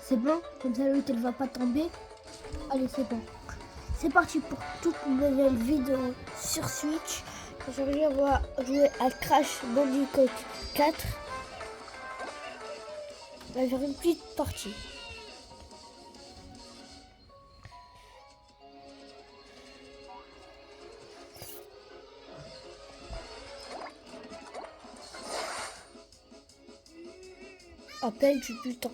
C'est bon, comme ça l'autre elle va pas tomber. Allez, c'est bon. C'est parti pour toute une nouvelle vidéo sur Switch. Aujourd'hui, on va jouer à Crash Bandicoot 4. On va faire une petite partie. Appel du putain.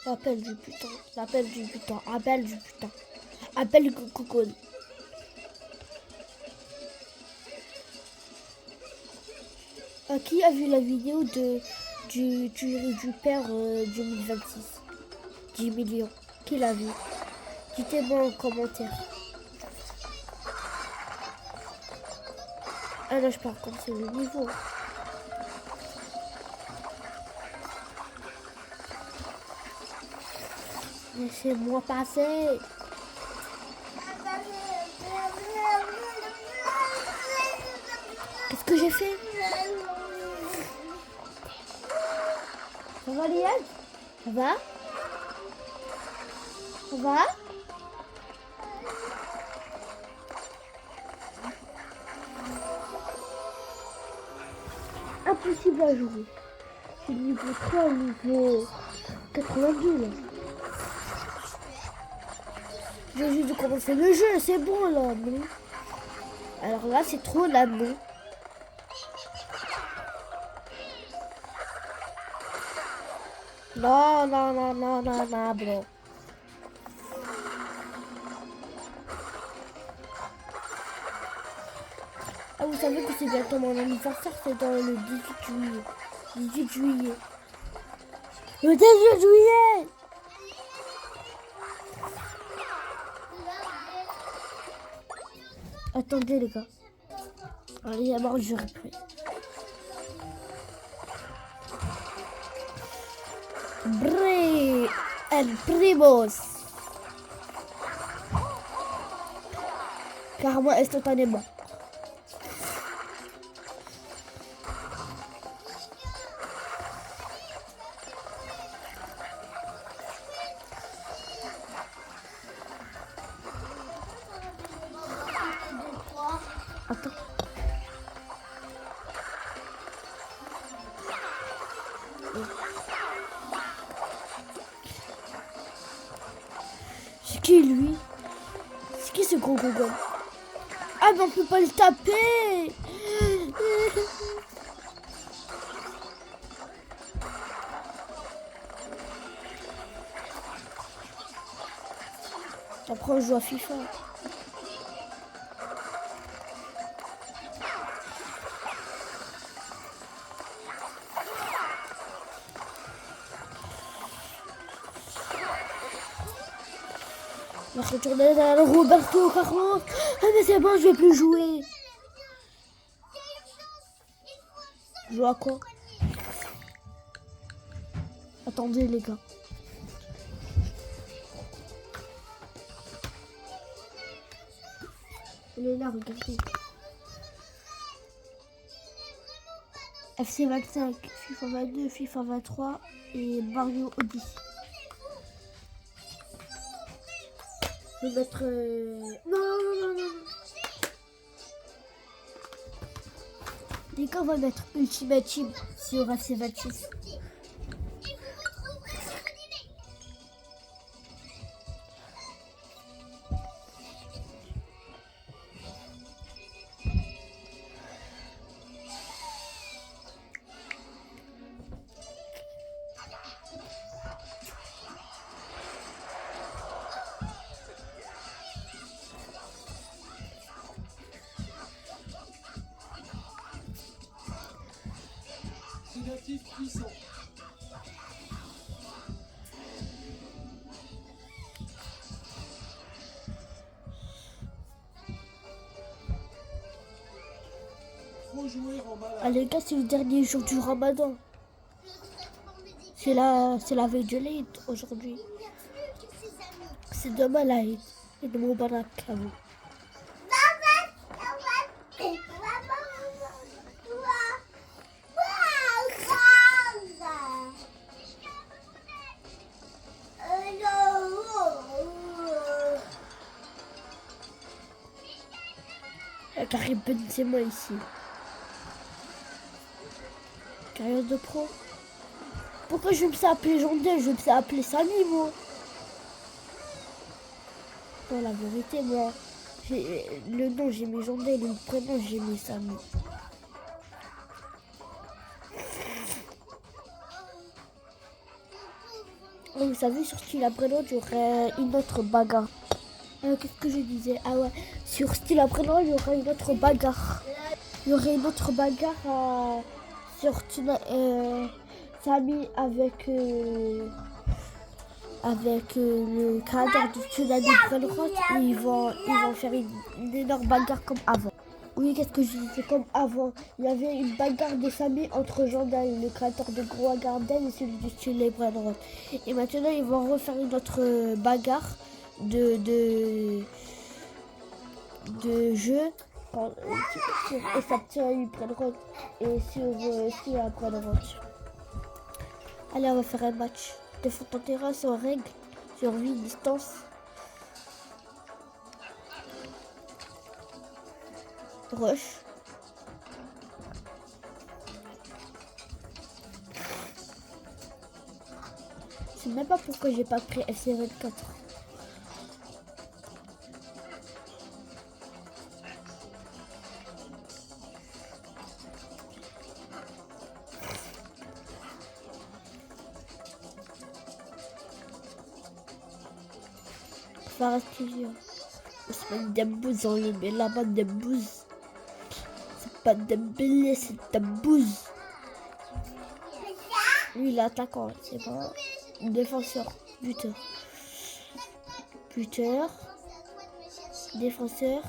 Appel du putain. Appel du putain. Appel du putain. Appel du cocoon. Qui a vu la vidéo du père 2026 10 millions. Qui l'a vu? Dites-moi en commentaire. Ah là je parle comme c'est le niveau. Laissez-moi passer. Qu'est-ce que j'ai fait? Ça va Liane? Ça va? Ça va? Impossible à jouer. C'est le niveau 3, niveau 82 là. Je viens juste de commencer le jeu, c'est bon là, non? Alors là, c'est trop là, non? Non, non, non, non, non, non, bro. Ah, vous savez que c'est bientôt mon anniversaire, c'est dans le 18 juillet. 18 juillet. Le 18 juillet! Attendez les gars. Allez, d'abord je reprends. El Primos. Carrément instantanément. Attends. C'est qui lui? C'est qui ce gros gogo? Ah mais on peut pas le taper. Après on joue à FIFA. On va retourner dans Roberto Carlos. Ah mais c'est bon, je vais plus jouer. Je joue à quoi? Attendez les gars. Il est là, regardez. FC 25, FIFA 22, FIFA 23 et Mario Odyssey. Je vais mettre... Non, non, non, non. Les gars, on va mettre Ultimate Team sur FC 26. Puissant. Ah les gars, c'est le dernier jour du Ramadan. C'est la veille de l'Aïd aujourd'hui. C'est demain l'Aïd. Et de mon barak à vous. Karim Benzema ici. Carrière de pro. Pourquoi je vais me faire appeler Jondel? Je vais me faire appeler Samy, moi. Non, la vérité, moi, le nom j'ai mis Jondel, le prénom j'ai mis Samy. Oh, vous savez, sur Style après-l'autre, il y aurait une autre bagarre. Qu'est-ce que je disais? Ah ouais, sur Style après-l'autre, il y aurait une autre bagarre. Il y aurait une autre bagarre sur Samy avec le créateur de Tsunami Brainrot. Ils vont faire une énorme bagarre comme avant. Oui, qu'est-ce que je disais comme avant? Il y avait une bagarre de famille entre Jandal, le créateur de Groa Garden, et celui de Tsunami Brainrot. Et maintenant, ils vont refaire une autre bagarre de jeu sur Tsunami Brainrot et sur Brainrot. Allez, on va faire un match. Défense en terrain, sans règle, survie, distance. Rush. Je sais même pas pourquoi j'ai pas pris FC24. Farah Studio. Ousmane Dembouz, on le met là-bas, Dembouz. C'est pas Dembélé, c'est Dembouz. Lui, il est attaquant, c'est pas défenseur, buteur. Buteur, défenseur,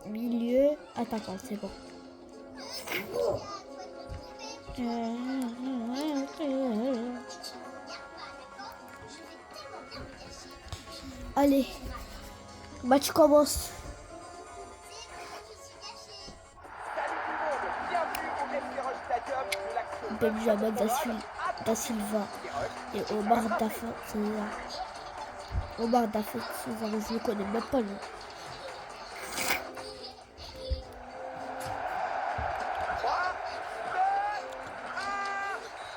milieu, attaquant, c'est bon. Allez, match commence. Benjamin Da Silva et Omar Dafa, c'est là. Omar Dafa, je ne connais même pas lui.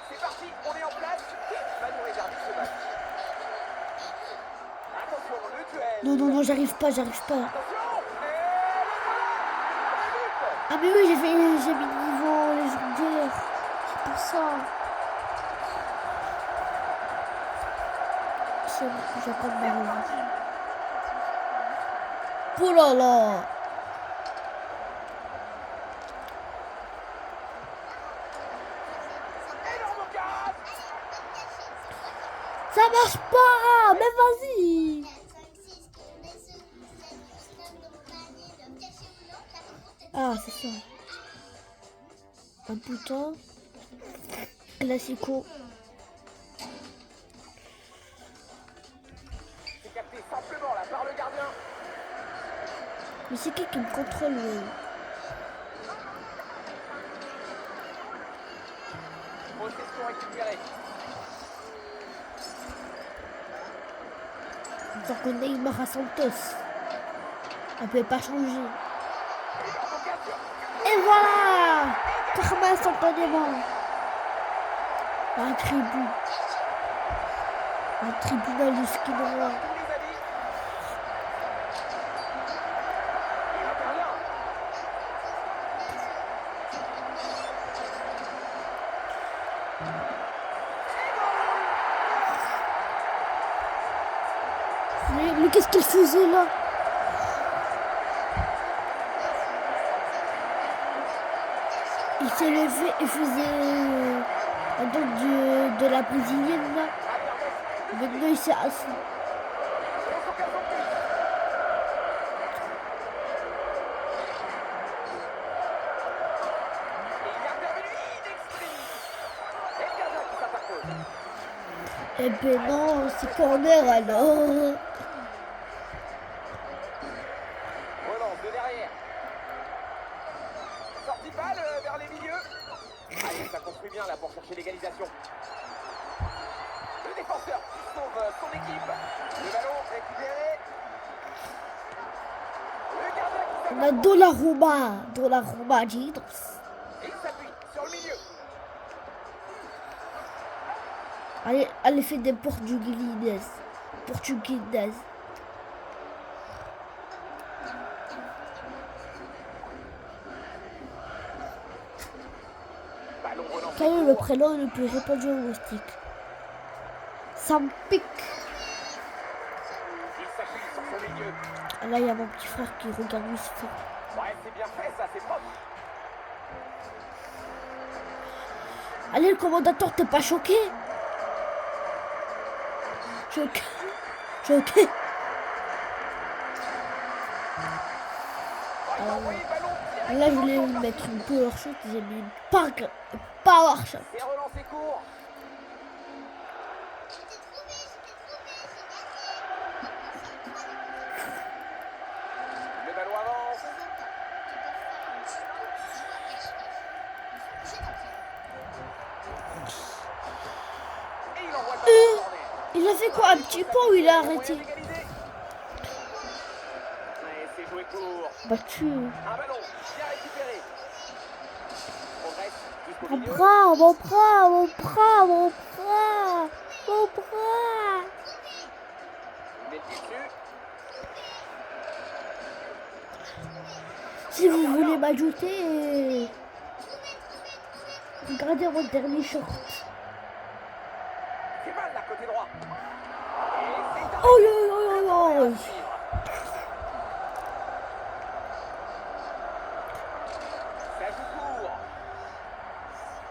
C'est parti, on est en place. Va nous regarder ce match. Attention, le duel. Non, j'arrive pas. Ah mais oui, j'ai mis le niveau légendaire. C'est pour ça. C'est bon, j'ai pas de mal. Oh là là. Ça marche pas. Mais vas-y. Ah, c'est ça. Un bouton. Classico. C'est capté simplement là par le gardien. Mais c'est qui me contrôle Possession récupérée. Donc on Neymar à Santos. On peut pas changer. Et voilà. Carmen instantanément. Un tribut. Un tribunal de ski noir. Mais qu'est-ce qu'il faisait là? Il s'est levé et faisait donc de la brésilienne là. Maintenant il s'est assis. Eh ben non, c'est corner alors. Relance de derrière. Sortie balle vers les milieux. Allez, ça construit bien là pour chercher l'égalisation. Le défenseur qui sauve son équipe. Le ballon récupéré. Le gardien qui On a Donnarumma, Giros. Et il s'appuie sur le milieu. Allez, fait des Portugaises. Ballon relancé. Quel est le prénom le plus répandu au moustique? Ça me pique. Il s'appuie sur son milieu. Ah, là, il y a mon petit frère qui regarde lui se fait. Ouais, c'est bien fait, ça, c'est propre. Allez, le commandateur, t'es pas choqué? Choqué. Il va envoyer le ballon. Là, je voulais mettre une power shot, j'ai mis une power shot. C'est relancé court. Le ballon avance. Et il envoie le ballon en corner. Il a fait quoi? Un petit point ou il a arrêté? Moyen d'égaliser. Ouais, c'est joué court. Battu. Un ballon bien récupéré. Progresse jusqu'au Mon milieu. bras. Il met le pied dessus. Si vous voulez m'ajouter, regardez mon dernier short. C'est mal là, côté droit. Et c'est Oh yo. ça joue court.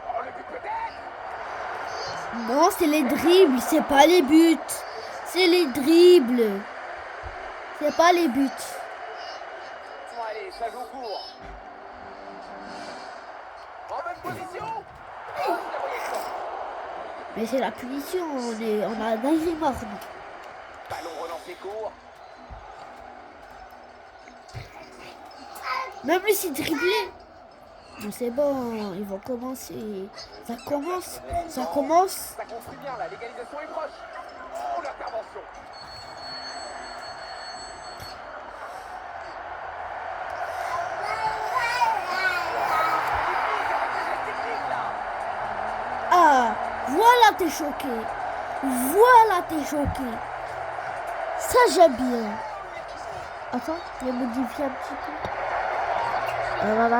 Oh, le but peut-être. Non, c'est les dribbles, c'est pas les buts. C'est les dribbles. C'est pas les buts. Bon, allez, ça joue court. En bonne position. Oh, il a voyé le temps. Mais c'est la punition, on a nagé mort. Ballon relancé court. Même lui c'est dribblé. Bon, c'est bon, ils vont commencer. Ça commence. Ça construit bien là, l'égalisation est proche. Oh, l'intervention. Technique là. Ah, voilà t'es choqué. Ça j'aime bien. Attends, je vais modifier un petit peu. Il fait très mal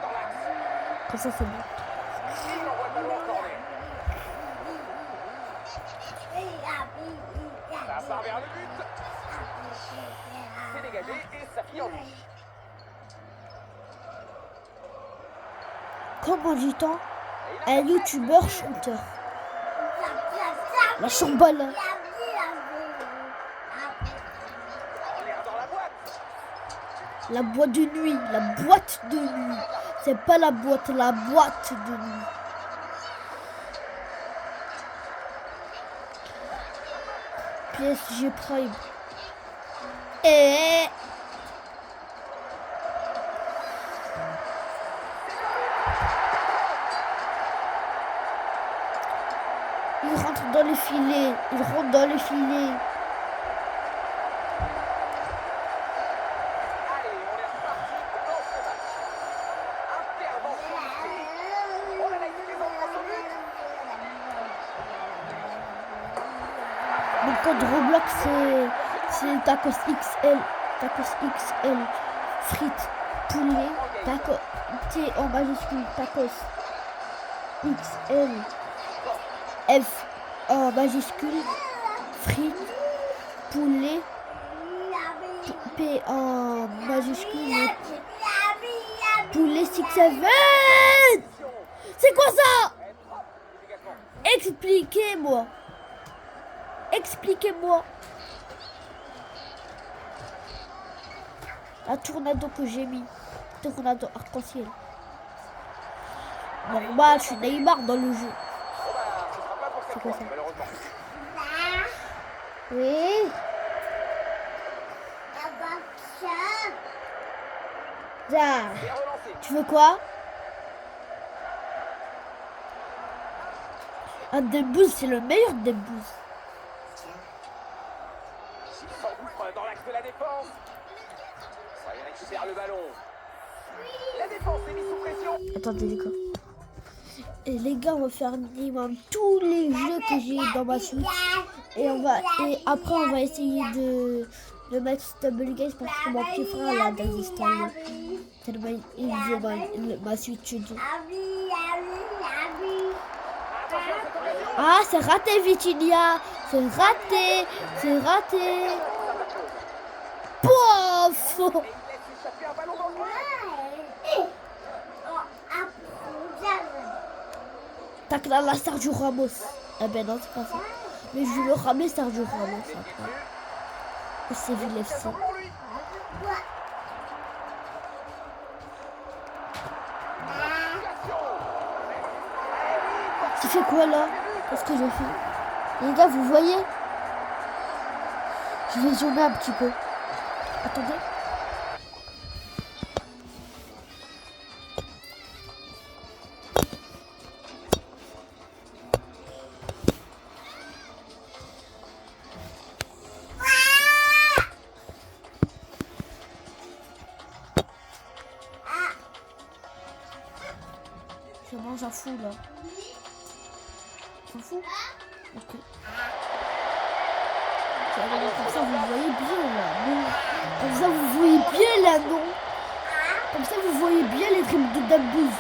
dans l'axe. Comme ça c'est bon. Et il envoie le ballon en corner. Ça part vers le but. C'est dégagé et ça finit en touche. Comment dit-on? Un youtubeur chanteur. La chambale. On est dans la boîte. La boîte de nuit. C'est pas la boîte de nuit. PSG Prime. Et il rentre dans les filets. Allez, on est reparti dans ce match. Intervention lycée. On a la liaison dans son but. Mon code Roblox c'est Tacos XL. Frites, poulet, tacos. T en majuscule, tacos. XL. F en majuscule. Frites, poulet. P en majuscule. Poulet 6-7. C'est quoi ça? Expliquez-moi. La tornado que j'ai mis. Tornado arc-en-ciel. Normal, je suis Neymar dans le jeu. Bon bah, ce sera pas pour cette C'est quoi fois, ça? malheureusement. Oui. Ça. C'est relancé. Tu veux quoi? Un Dembouze, c'est le meilleur Dembouze. Il s'engouffre dans l'axe de la défense. Ouais, il récupère le ballon. La défense est mise sous pression. Attendez les gars. Et les gars, on va faire minimum tous les jeux que j'ai dans ma Switch. Et après on va essayer de mettre Stumble Guys parce que mon petit frère l'a désinstallé. Tellement il veut ma Switch 2. Ah, c'est raté, Vitinia. C'est raté. C'est raté. Pouf. Et il laisse échapper un ballon dans le coin. Tac là, Sergio Ramos. Eh ben non, c'est pas ça. Mais je le ramais Sergio Ramos après. Et c'est VLFC. Pour lui. Tu fais quoi là? Qu'est-ce que je fais? Les gars, vous voyez? Je vais zoomer un petit peu. Attendez. Je mange un fou là. T'en fous? Ok. Comme ça vous voyez bien là, non? Comme ça vous voyez bien là, non? Comme ça vous voyez bien les dribbles de Dabbouz.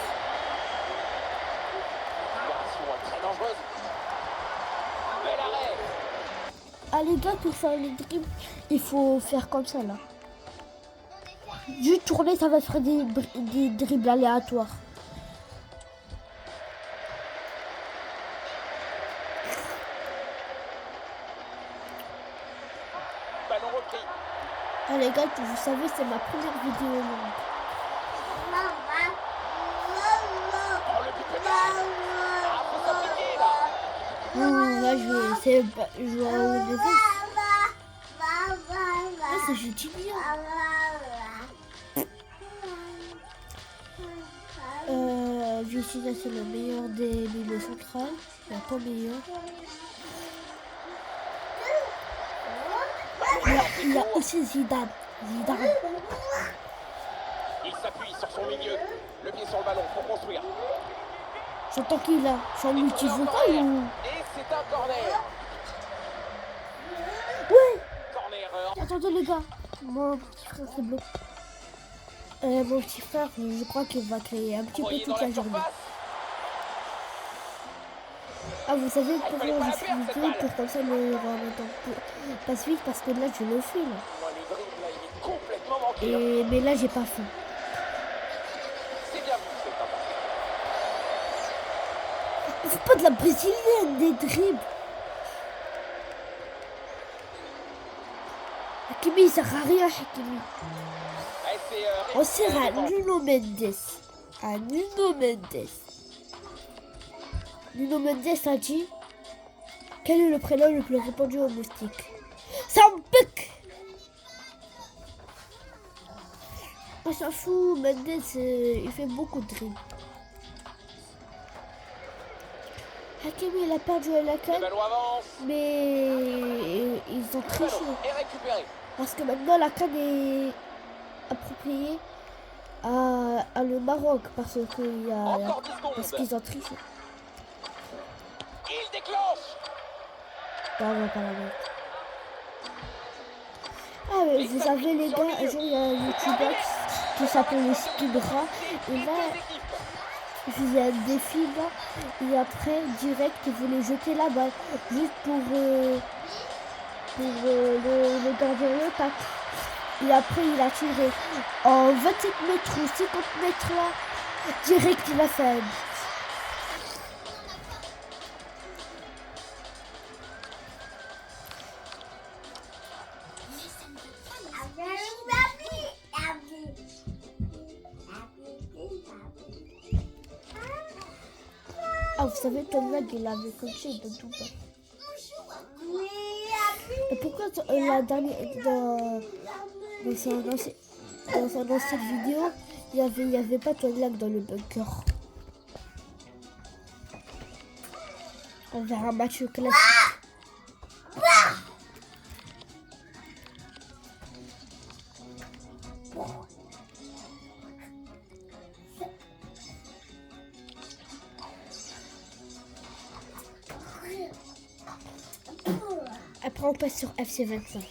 Très dangereuse. Bel arrêt. Ah les gars, pour faire les dribbles, il faut faire comme ça là. Juste tourner, ça va faire des dribbles aléatoires. Ballon repris. Ah les gars, vous savez, c'est ma première vidéo longue. Oh, le but peut-être. Ah, faut s'appliquer là. Non, là je vais jouer au niveau. Ah, c'est Vitinha. Vitinha, c'est le meilleur des milieux centrales. Il n'y a pas meilleur. Il y a aussi Zidane. Il s'appuie sur son milieu. Le pied sur le ballon pour construire. J'entends qu'il a son multivocal ou... Et c'est un corner. Ouais. Corner. Attendez les gars. Mon petit frère c'est bleu. Mon petit frère, je crois qu'il va créer un petit peu toute la journée. Ah, vous savez pourquoi je suis vidéo pour comme ça le voir en même temps. Pas vite parce que là je le fais là. Le dribble là, il est complètement manqué. Mais là j'ai pas fait. C'est bien vu, c'est pas mal. C'est pas de la brésilienne des dribbles. Hakimi il sert à rien, Hakimi. Allez, c'est, On sert à Nuno Mendes. Nuno Mendes a dit: quel est le prénom le plus répandu aux moustiques? Sambuc. On s'en fout, Mendes il fait beaucoup de dribbles. Hakimi il a perdu à la Le canne, ballon avance. mais ils ont Le triché. ballon est récupéré. Parce que maintenant la canne est appropriée à le Maroc parce qu'il y a, Encore 10 secondes. parce qu'ils ont triché. Il déclenche. Non, on va pas la mettre. Ah mais vous savez les gars, un jour il y a un youtubeur qui s'appelle Skibra et là il faisait un défi là et après direct il voulait jeter la balle juste pour le gardien le tac. Et après il a tiré en 27 mètres ou 50 mètres là, direct il a fait un but. Ah, vous savez, Tom Lag, il avait coaché de tout bas. Et pourquoi la dernière, dans son ancienne vidéo, il y avait pas Tom Lag dans le bunker? On verra un match classique. Après, on passe sur FC25.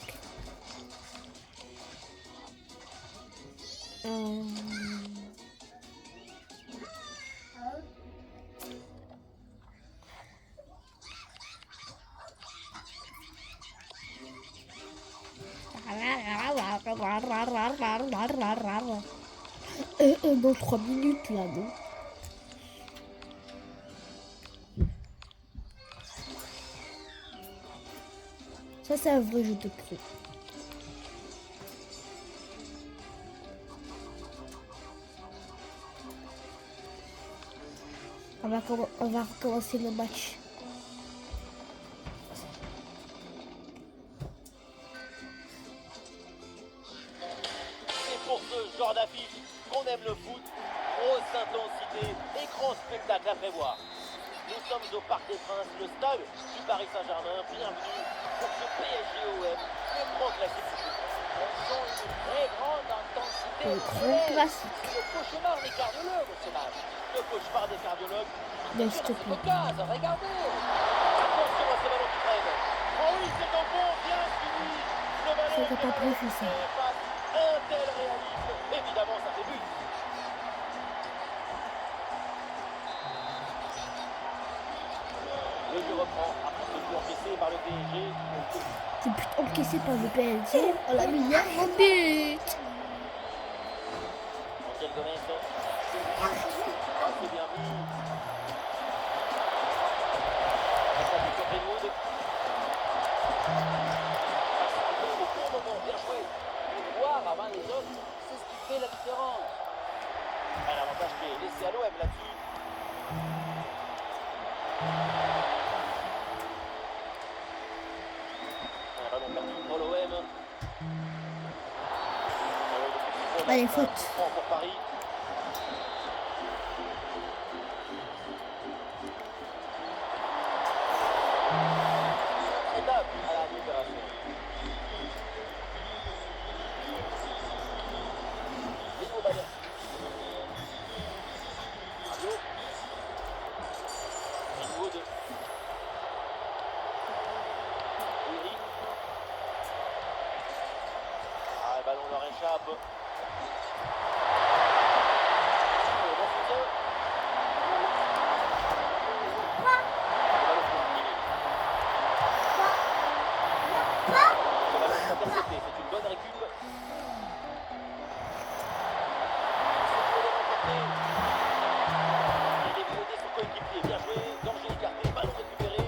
Dans 3 minutes là, non? Ça, c'est un vrai jeu de pro. On va recommencer le match. C'est pour ce genre d'affiche qu'on aime le foot. Grosse intensité, écran spectacle à prévoir. Nous sommes au Parc des Princes, le stade du Paris Saint-Germain. Bienvenue pour ce PSG-OM, le grand classique du foot. On sent une très grande intensité. Le grand classique. Le cauchemar des cardiologues au ce match. Le cauchemar des cardiologues. Mais s'il te plaît. Regardez. Attention à ce ballon qui traîne. Oh oui, c'est en bon, bien fini. Le ballon C'était pas prévu, ça. Un tel réalisme, évidemment, ça fait but. Le jeu reprend après ce but encaissé par le PSG. C'est but encaissé par le PSG. On l'a mis hier au but. Angel Gomez. C'est bien vu. Ça fait sur Greenwood. Au bon moment, bien joué. Voir avant les autres, c'est ce qui fait la différence. Un avantage qui est laissé à l'OM là-dessus. Un ballon perdu pour l'OM. Allez, faute. Pour Paris. Étape à la libération. Léo Bayer. Rabiot. Greenwood. Henry. Ah, le ballon leur échappe. C'est une bonne récup. Il est dévié son coéquipier. Bien joué. Danger écarté. Ballon récupéré.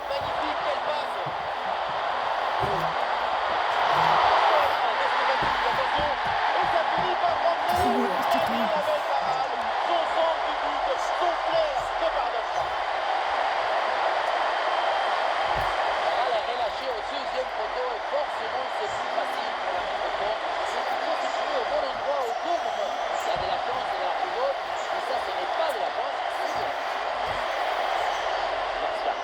Magnifique. Quelle passe. Attention. Et ça finit par rentrer. La belle parade. Son centre du but. Son flair ne pardonne pas. Elle est relâchée au deuxième poteau et forcément c'est plus facile pour la mettre au fond. C'est qu'il faut se trouver au bon endroit au bon moment. Il y a de la chance et de la football, mais ça ce n'est pas de la chance, c'est de la chance. Garcia.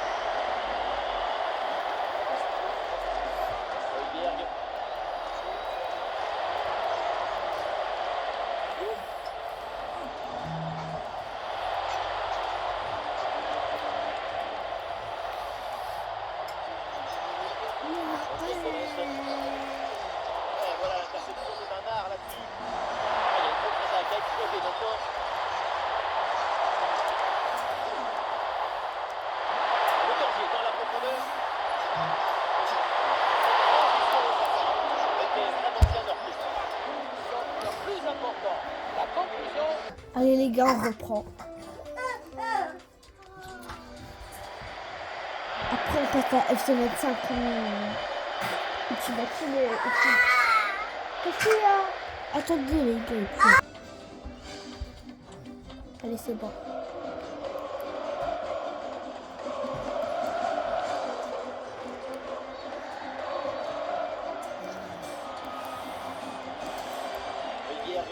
Højbjerg. Et voilà l'interception de Bernard là-dessus. Il y a une contre-attaque à exploiter maintenant. Le danger dans la profondeur. Transition au passage. Était vraiment bien orchestré. Le plus important, la conclusion. Allez les gars, on reprend. Après, on passe à FC25 où tu vas tuer. Qu'est-ce qu'il y a? Attendez les gars. Allez, c'est bon. Højbjerg.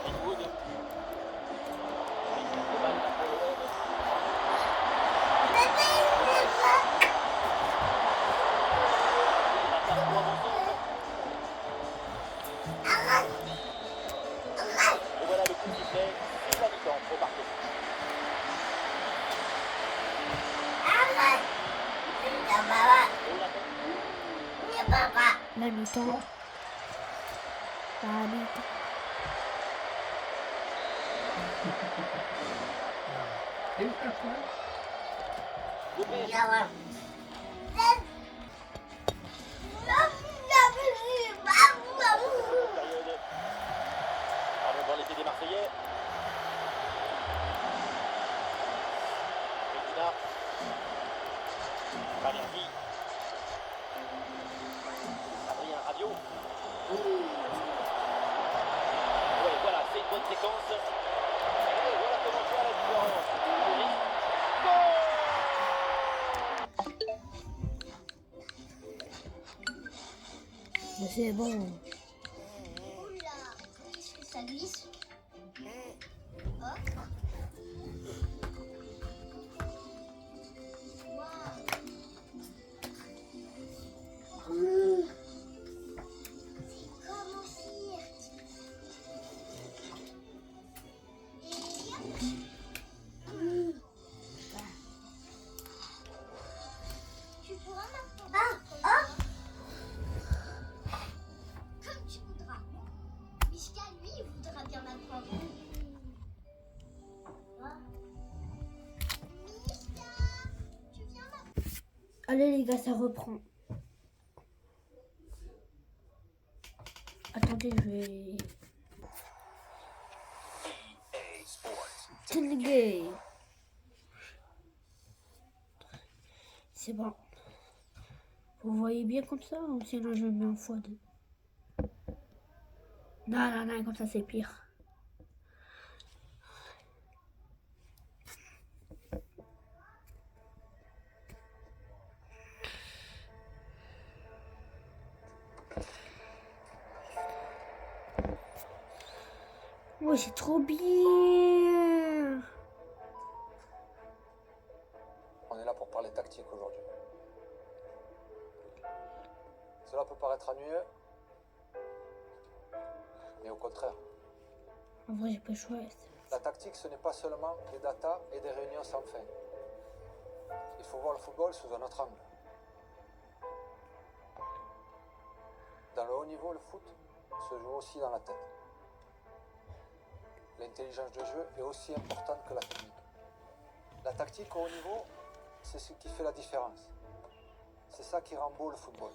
Greenwood. Le ballon pour l'OM. La mi-temps. La mi-temps. Et le papa? Le PSG. Période. Pardon dans l'été des Marseillais. Medina. Balerdi. Adrien Rabiot. Ouais, voilà, c'est une bonne séquence. Et voilà comment faire la différence. Lloris. Mais c'est bon. Oula, est-ce que ça glisse? Hop. Waouh. C'est comme au cirque. Et hop. Tu pourras m'apprendre. Comme tu voudras. Mishka, lui, il voudra bien m'apprendre. Mishka, tu viens m'apprendre. Allez les gars, ça reprend. Attendez, je vais... Tengue. C'est bon. Vous voyez bien comme ça ou sinon je mets en x2? Non, comme ça c'est pire. Ouais, c'est trop bien. On est là pour parler tactique aujourd'hui. Cela peut paraître ennuyeux, mais au contraire. En vrai, j'ai pas le choix. La tactique, ce n'est pas seulement des datas et des réunions sans fin. Il faut voir le football sous un autre angle. Dans le haut niveau, le foot se joue aussi dans la tête. L'intelligence de jeu est aussi importante que la technique. La tactique au haut niveau, c'est ce qui fait la différence. C'est ça qui rend beau le football.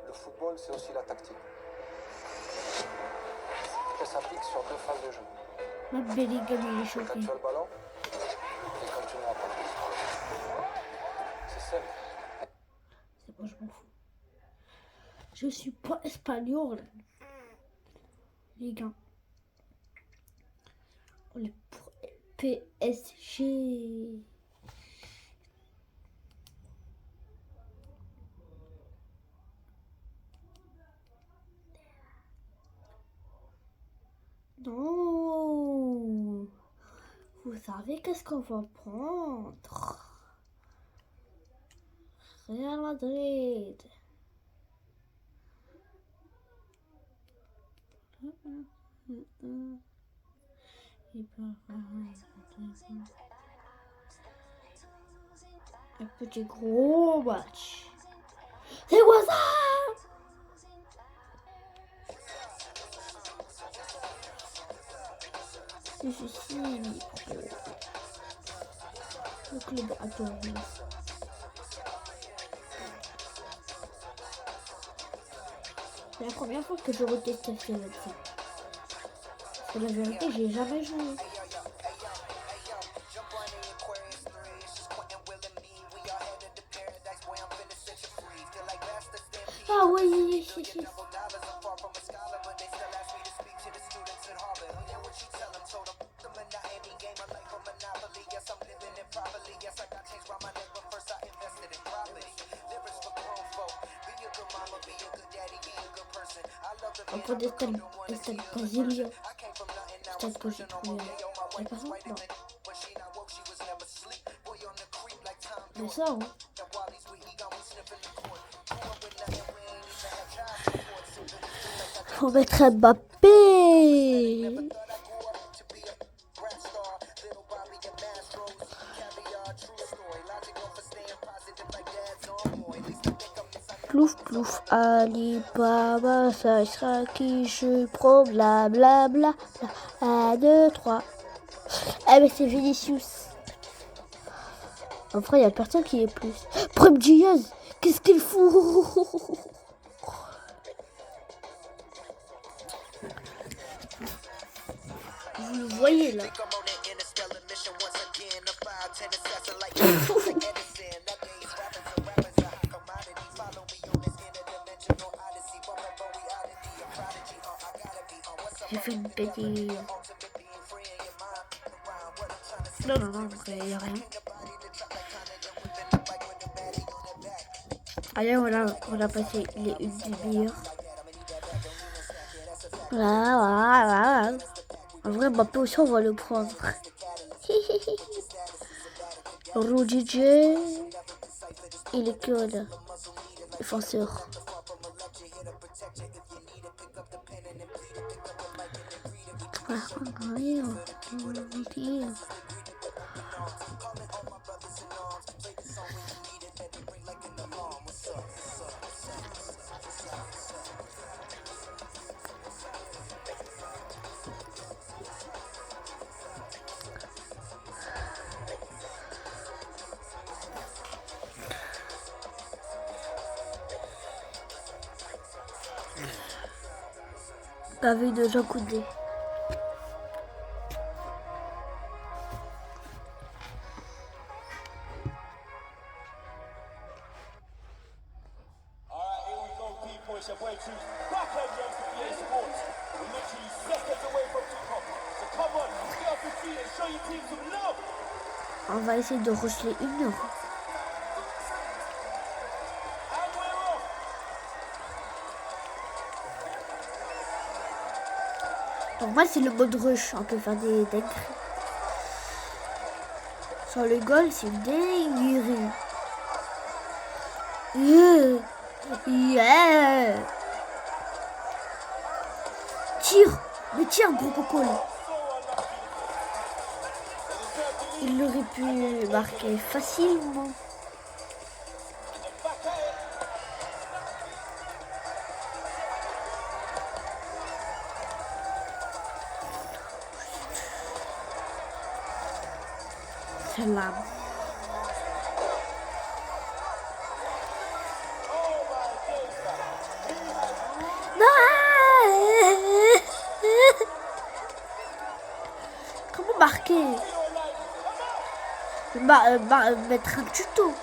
Le football, c'est aussi la tactique. Elle s'applique sur deux phases de jeu. Notre Bellingham, il est Quand choqué. tu as le ballon et quand tu n'as pas. C'est simple. C'est bon, je m'en fous. Je suis pas espagnol. Les gars. On est pour PSG. Non. Vous savez qu'est-ce qu'on va prendre? Real Madrid. Un petit gros match. C'est quoi ça? C'est ceci. Le club adoré. C'est la première fois que je reteste ce médecin. Parce que la vérité, j'ai jamais joué. Ah oui, si. On peut des stades brésiliens. Stades que j'ai trouvé. Mais par contre, non. Mais ça, hein. Faut mettre Mbappé. Plouf, plouf. Alibaba, ça sera qui je prends, bla bla bla bla. 1, 2, 3. Ah mais c'est Vinicius. En vrai, il n'y a personne qui est plus. Brahim Diaz, qu'est-ce qu'il fout? Vous le voyez là. J'ai fait une bêtise. Non, non, non, en vrai, il n'y a rien. Allez, on a passé les 1 demi-heure. Voilà. En vrai, Mbappé aussi, on va le prendre. Rudiger, il est que là. Défenseur. Pavé de Jean Coudé. On va essayer de rejeter 1 heure. Pour moi, c'est le mode rush. On peut faire des dingueries. Sur le goal, c'est une dinguerie. Yeah. Tire. Mais tire, gros coco. Il aurait pu marquer facilement. Salam. Comment marquer? Mettre un tuto.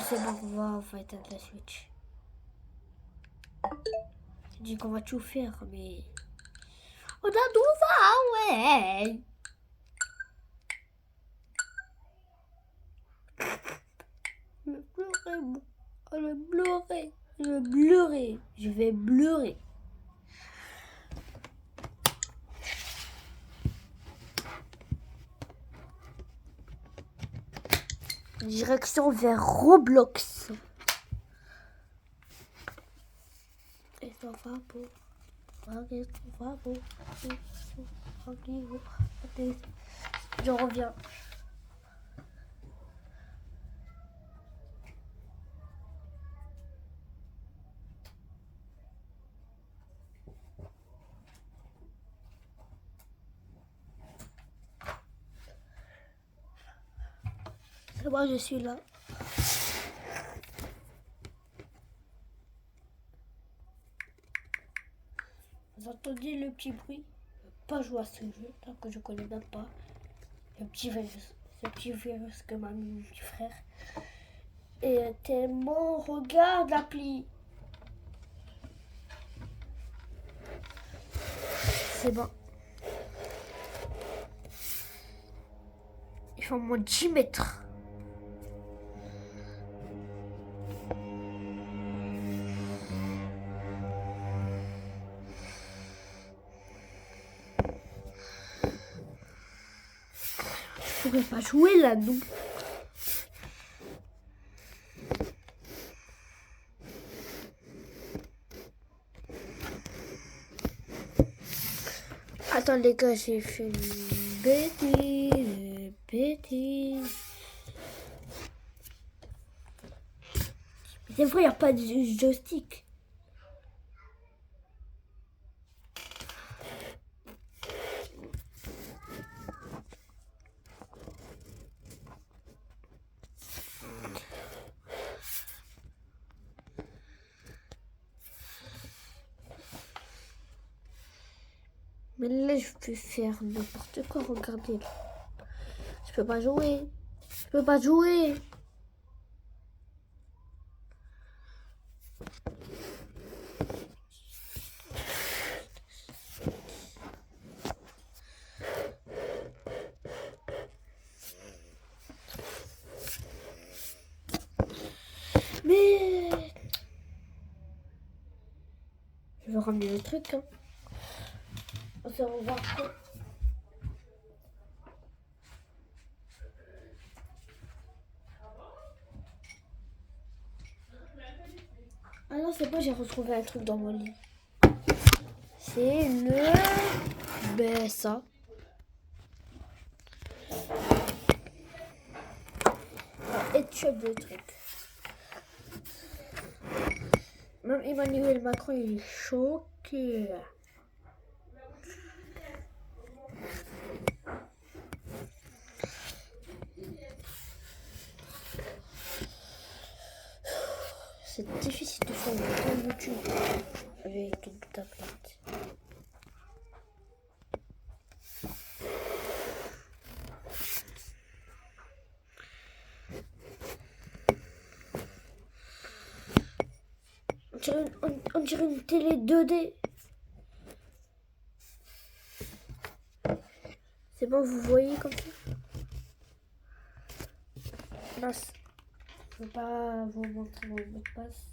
C'est bon, on va éteindre la Switch. Je dis qu'on va tout faire, mais... On a tout ça, ouais. Je vais pleurer, moi. Je vais pleurer. Je vais pleurer. Je vais pleurer. Direction vers Roblox. Et ça va pour... Je reviens. C'est bon, je suis là. Vous entendez le petit bruit? Je ne peux pas jouer à ce jeu tant que je ne connais même pas. Le petit virus que m'a mis mon petit frère. Et tellement regarde l'appli. C'est bon. Il faut au moins 10 mètres. Je pourrais pas jouer là, non. Attends les gars, j'ai fait une bêtise. C'est vrai, il n'y a pas de joystick. Mais là, je peux faire n'importe quoi, regardez. Je peux pas jouer. Je peux pas jouer. Mais... Je vais ramener le truc, hein. On se revoit après. Ah non, c'est bon, j'ai retrouvé un truc dans mon lit. C'est le... Ben, ça. Et tu as le truc. Même Emmanuel Macron, il est choqué. C'est difficile de faire une YouTube avec une tablette. On dirait une télé 2D. C'est bon, vous voyez comme ça? Mince. Je ne peux pas vous montrer mon mot de passe.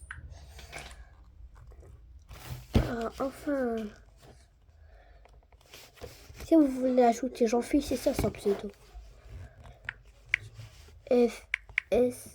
Enfin, si vous voulez ajouter Jean-Phil, c'est ça son pseudo. FS.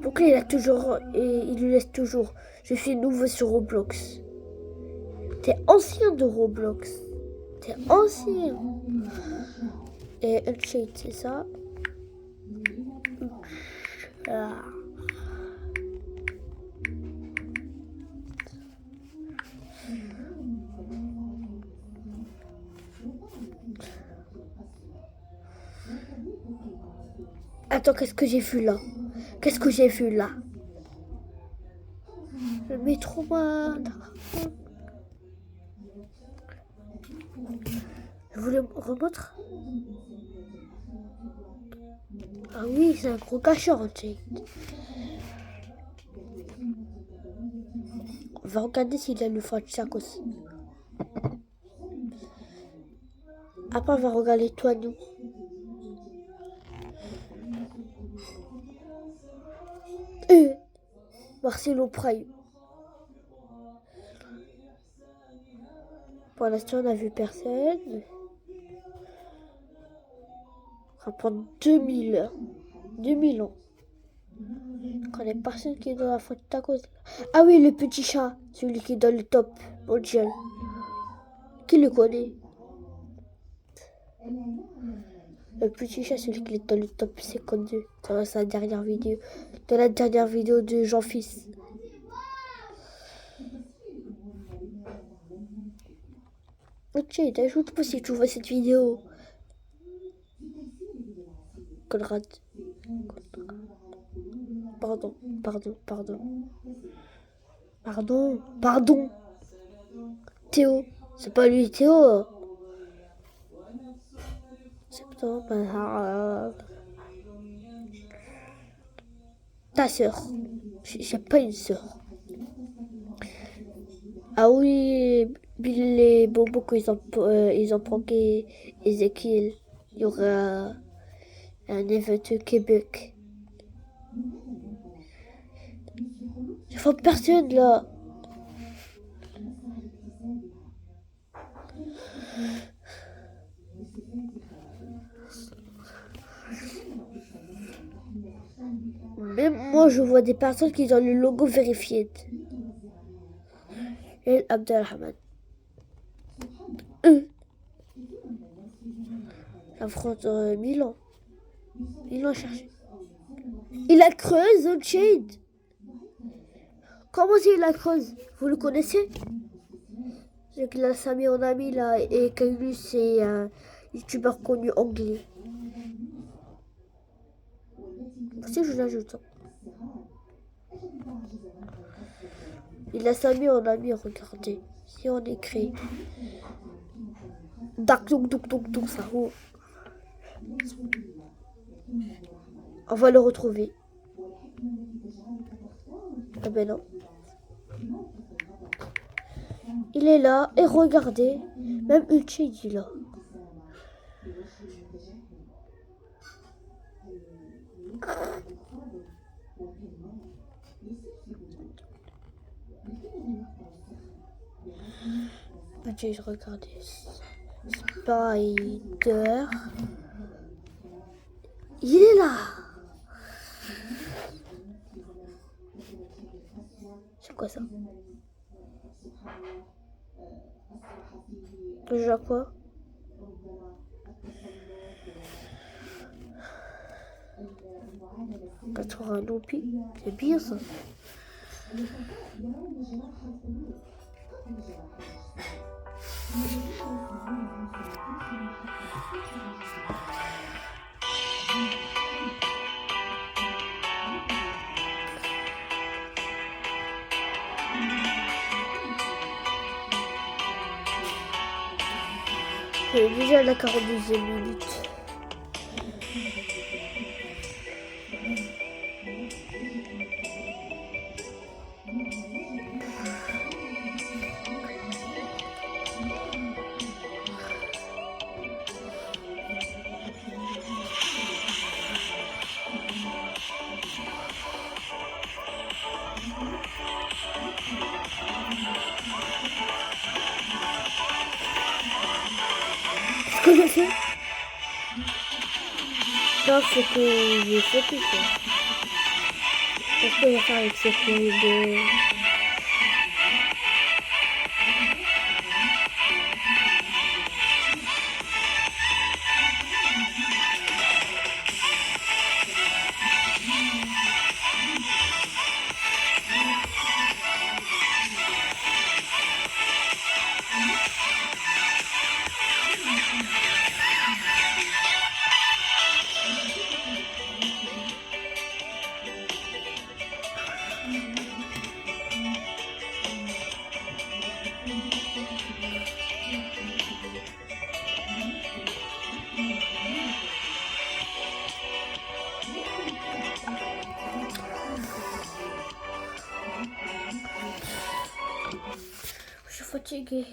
Donc là, il a toujours, et il lui laisse toujours. Je suis nouveau sur Roblox. T'es ancien de Roblox. T'es ancien. Et Unchained, c'est ça. Ah. Attends, qu'est-ce que j'ai vu là? Qu'est-ce que j'ai vu là? Le métro mal. Je vous le remontre. Ah oui, c'est un gros cacheur, Unchained. On va regarder s'il a le Chacos. Après, on va regarder toi, nous. Marcelo Prime. Pour l'instant, on n'a vu personne. Ça va prendre 2000 ans. 2000 ans. Je connais personne qui est dans la faute de tacos. Ah oui, le petit chat. Celui qui est dans le top mondial. Qui le connaît? Le petit chat, celui qui est dans le top 52. Dans sa dernière vidéo. Dans la dernière vidéo de Jean-Fils. Ok, ajoute-moi si tu vois cette vidéo. Conrad. Pardon. Théo. C'est pas lui, Théo. Septembre. Ta sœur. J'ai pas une sœur. Ah oui, les bobos qu'ils ont pranké Ezekiel. Il y aura un événement au Québec. Je vois personne là. Moi, je vois des personnes qui ont le logo vérifié. El Abdelrahman. La France de Milan. Milan cherché. Il a creusé un shade. Comment c'est il a creusé? Vous le connaissez? C'est qu'il a Sami en ami là et Kailu c'est un youtubeur connu anglais. Si je l'ajoute. Il a Sami en ami, regardez. Si on écrit. Dak donc ça. On va le retrouver. Ah ben non. Il est là et regardez, même Uche il est là. Uche, regardez. Spider. Il est là. C'est quoi ça? Déjà quoi? C'est bien ça. C'est déjà la 42e minute. Ce que je fais, non, c'est que je sais plus quoi. Qu'est-ce que je vais faire avec cette feuille de... Je suis fatiguée.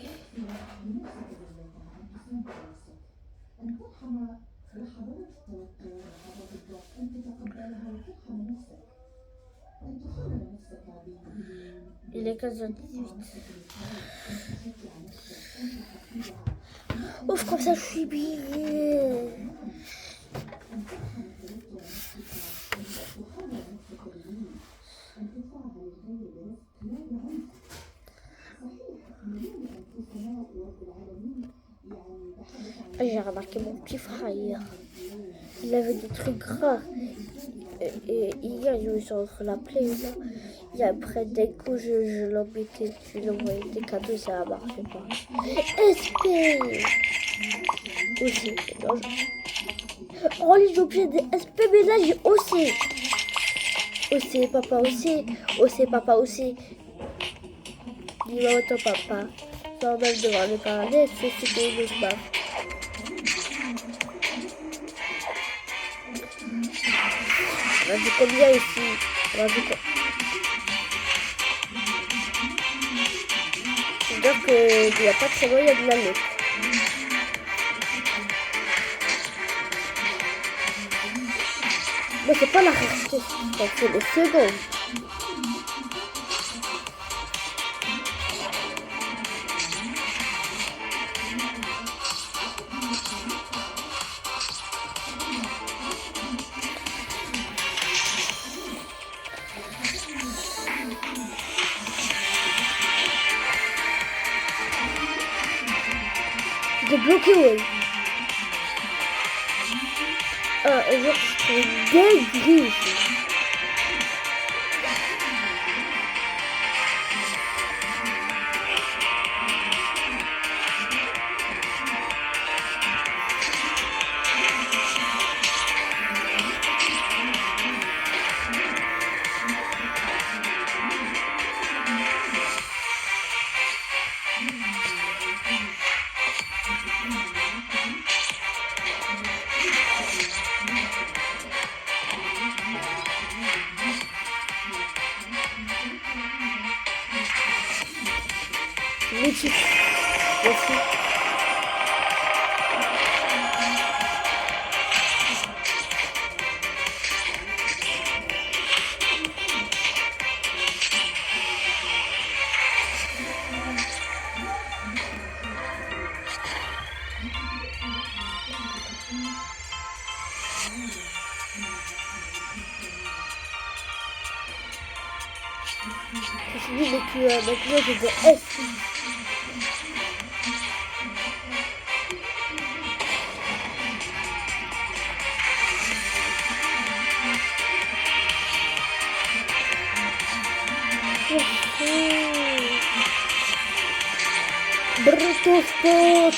Il est 15h18. Ouf, comme ça je suis bien. J'ai remarqué mon petit frère. Il avait des trucs gras. Et hier, je me suis entre la play là. Et après, d'un coup, je l'embêtais. Je lui envoyais des cadeaux, ça ne marchait pas. SP aussi. Oh, les objets de SP, mais là, j'ai aussi. Aussi, papa aussi. Aussi, papa aussi. Dis-moi, ton papa. Sans même devoir lui parler, c'est ce qu'il nous bat. On a vu combien ici? On a vu quoi? C'est-à-dire qu'il n'y a pas très loin, il y a de la lutte. Mais c'est pas la rareté, c'est le second. T'es bloqué, ouais. Ah, genre, c'est dégris ici. Mythique. Merci. Je suis dit, mais que maintenant j'ai des F. Bruto Sport.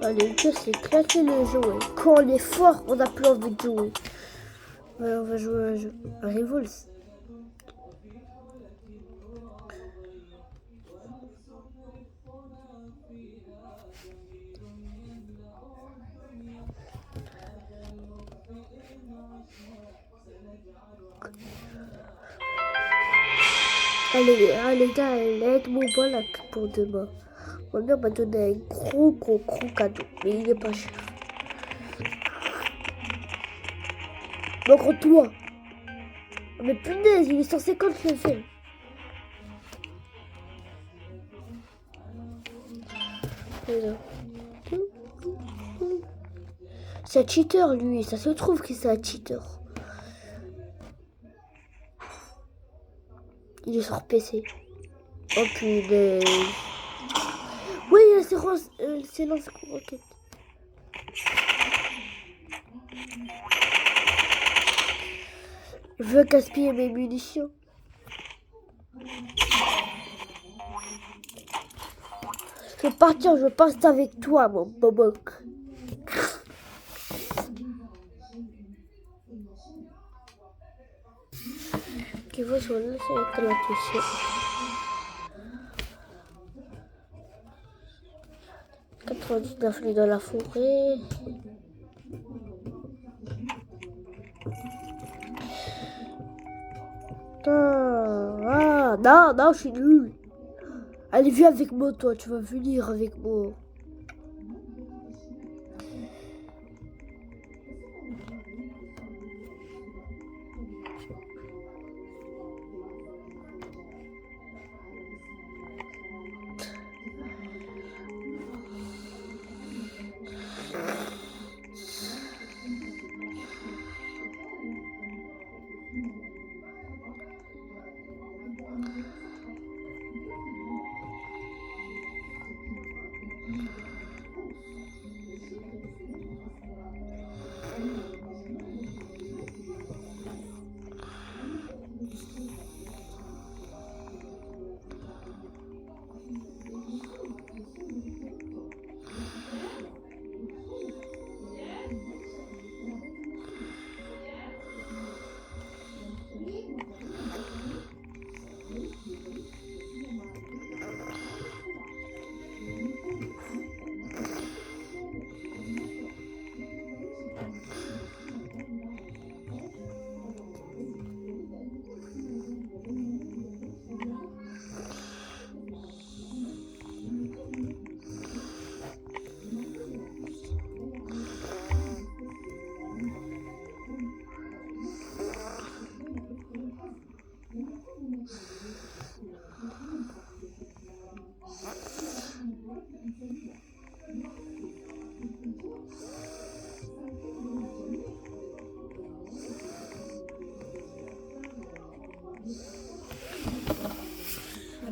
Allez, le jeu c'est claquer le jouet. Quand on est fort, on n'a plus envie de jouer. Ouais, on va jouer à un jeu. Un Revols. Allez, les gars, aide-moi voilà pour demain. Ma mère m'a donné un gros cadeau, mais il est pas cher. Donc toi. Mais punaise, il est 150 le film. C'est un cheater lui, ça se trouve que c'est un cheater. Il est sur PC. Oh punaise. Oui, c'est lance-roquette. Je veux gaspiller mes munitions. Je vais partir, je passe avec toi, mon boboc. Qui va sur le c'est la touche. « 99 litres dans la forêt. Non, je suis nul. Allez, viens avec moi, toi, tu vas venir avec moi.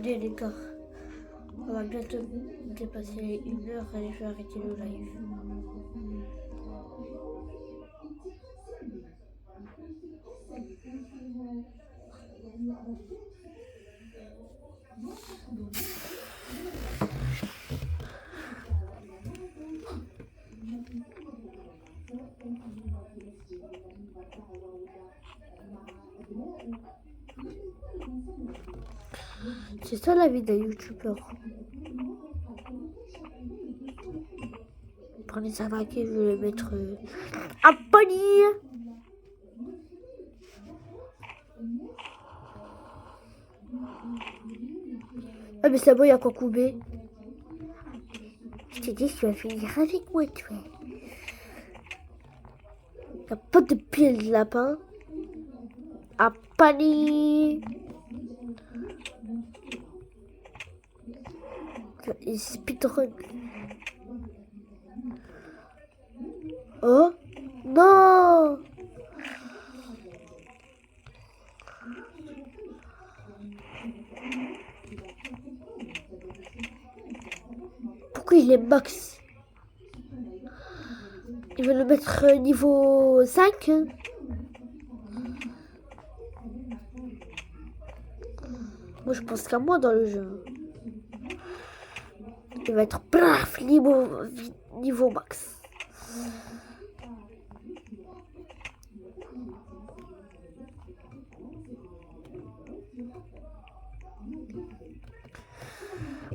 Allez les gars, on va bientôt dépasser 1 heure et je vais arrêter le live. C'est ça la vie d'un youtubeur. Prenez sa vague et je vais le mettre à panier. Ah mais c'est bon, il y a quoi couper. Je t'ai dit que tu vas finir avec moi, tu vois. Il n'y a pas de pied de lapin. À panier. Et speedrun. Oh non! Pourquoi il est max? Il veut le mettre niveau 5 hein? Moi je pense qu'à moi dans le jeu. Il va être bref niveau max.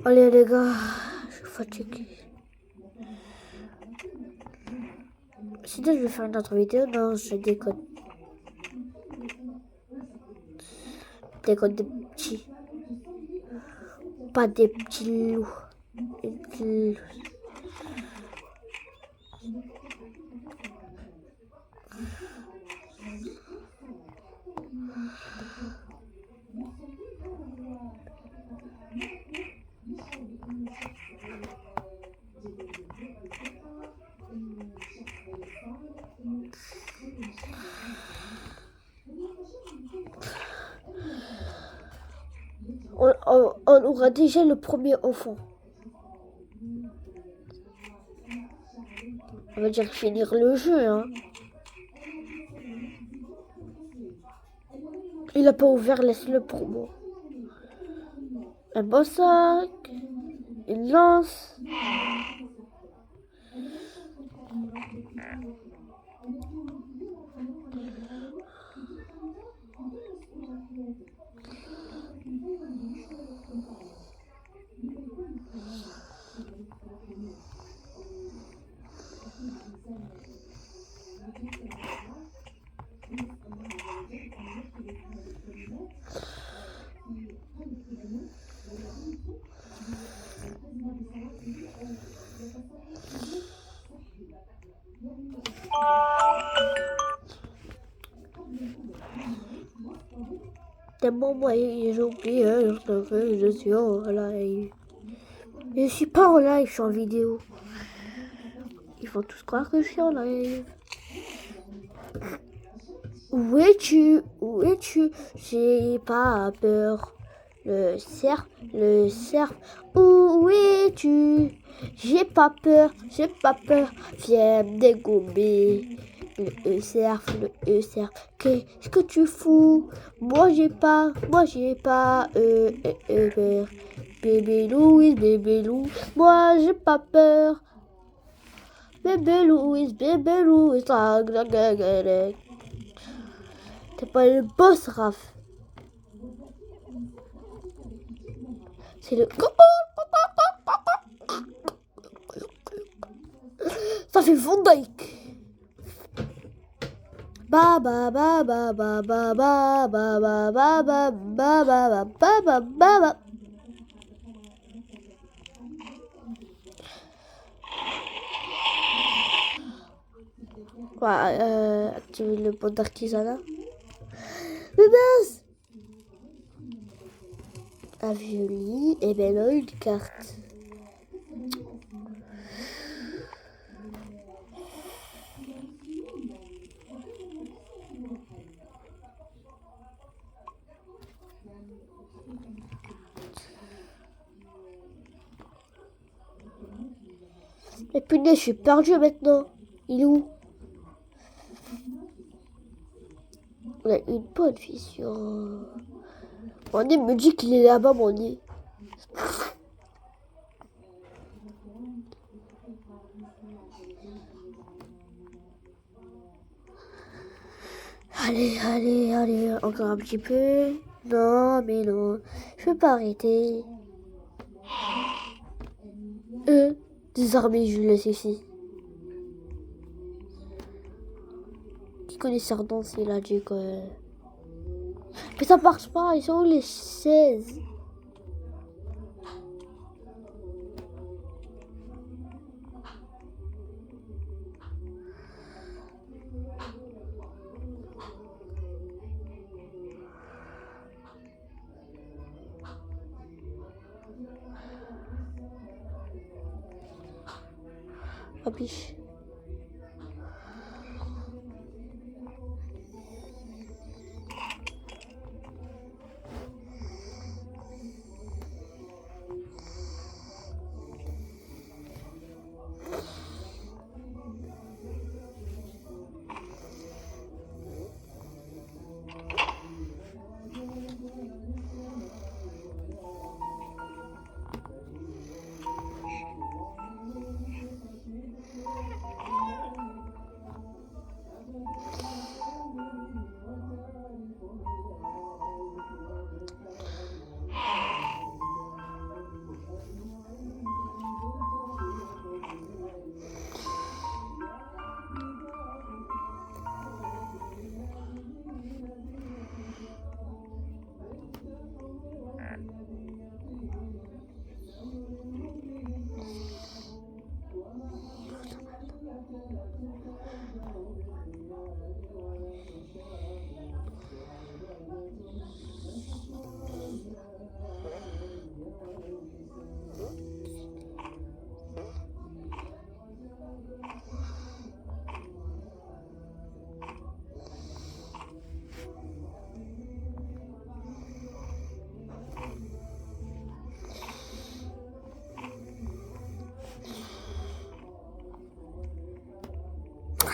Allez les gars, je suis fatigué. Sinon je vais faire une autre vidéo. Non, je déconne. Déconne des petits. Pas des petits loups. Des petits loups. On aura déjà le premier enfant. On va dire finir le jeu, hein. Il a pas ouvert, laisse-le pour moi. Un beau sac. Une lance. Tellement moi j'ai oublié je suis en live. Je suis pas en live, je suis en vidéo. Ils vont tous croire que je suis en live. Où es-tu? Où es-tu? J'ai pas peur. Le cerf. Où es-tu? J'ai pas peur. Viens me dégommer. Le cerf. Qu'est-ce que tu fous? Moi j'ai pas peur. Bébé Louis, moi j'ai pas peur. Bébé Louis, t'es pas le boss, Raph. C'est le... Ça fait Van Dyke. Ba ba ba ba ba ba ba ba ba ba ba ba ba ba ba ba. Activer le mode d'artisanat. Le base. Un violon et ben là une carte. Et punaise, je suis perdu maintenant. Il est où? On a une bonne fissure. Mon nez me dit qu'il est là-bas, mon nez. Allez, allez, allez, encore un petit peu. Non, mais non, je peux pas arrêter. Désarmé, je le laisse ici. Qui connaît Sardon, il a dit que... Mais ça marche pas, ils sont où les 16? Ah, biche.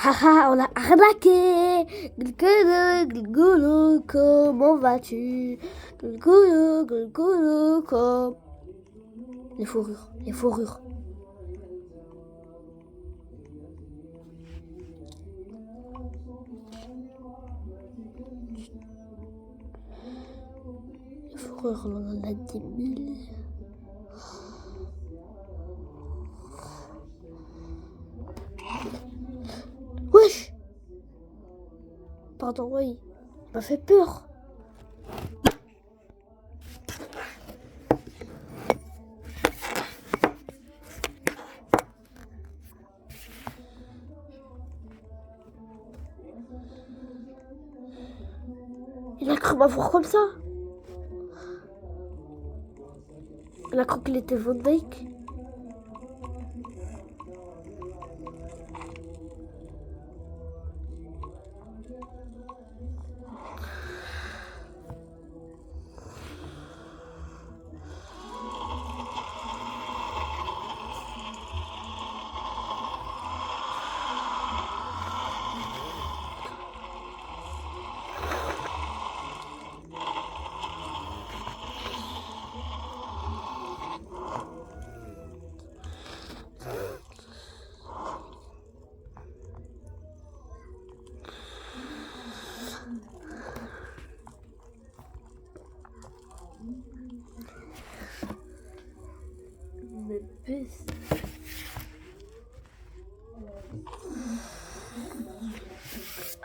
Haha, on l'a arnaqué. Gulgoulou, comment vas-tu? Gulgoulou, comme... Les fourrures, les fourrures. Les fourrures, on en a 10 000. Wesh! Pardon, oui. Il m'a fait peur. Il a cru m'avoir comme ça. Il a cru qu'il était Van Dyke. Mais bus.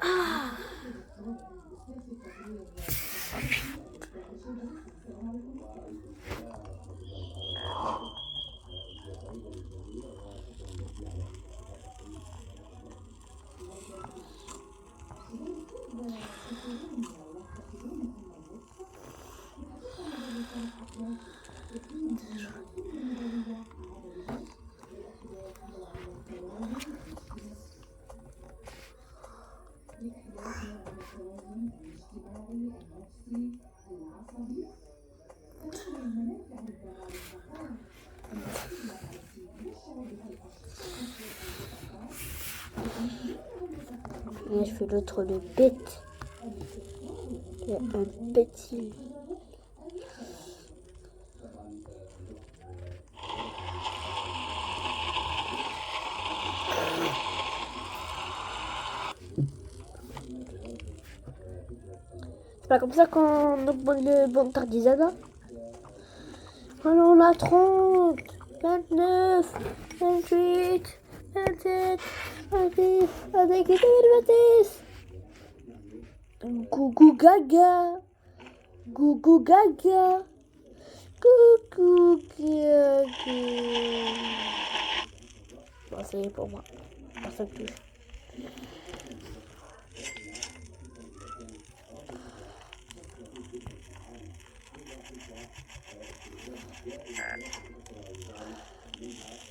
Ah. Et je fais l'autre le bête. Il y a un petit. C'est pas comme ça qu'on augmente le bon d'Isana. Alors on a 30, 29, 28, 27, 28, 29, 26. Gougou gaga. Gougou gaga. Coucou gaga. Bon, c'est pour moi. Personne touche.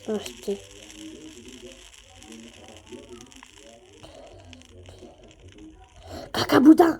Acheter. Cacaboudin.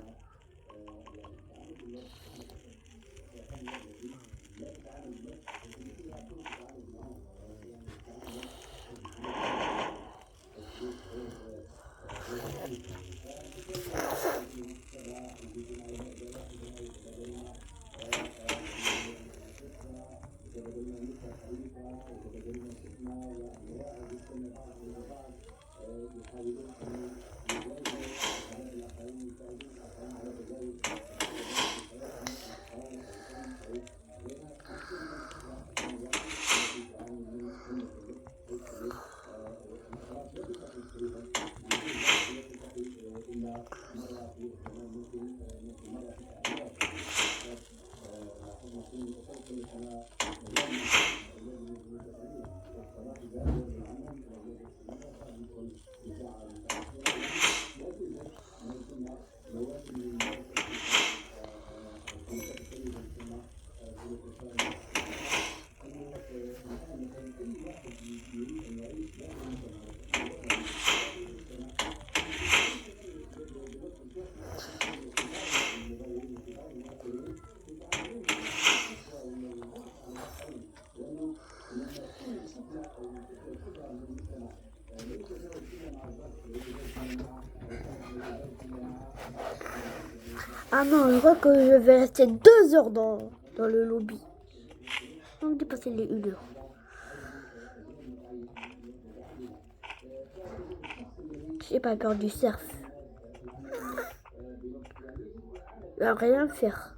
Ah non, je crois que je vais rester 2 heures dans le lobby. On va dépasser les 1 heure. J'ai pas peur du surf. Je vais rien faire.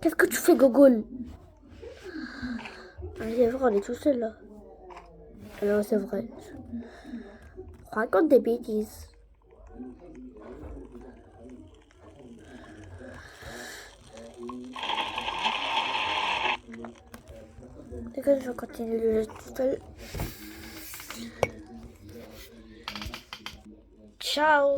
Qu'est-ce que tu fais, Gogol? C'est vrai, on est tout seul là. Alors c'est vrai. Raconte des bêtises. D'accord, je vais continuer le jeu tout seul. Ciao.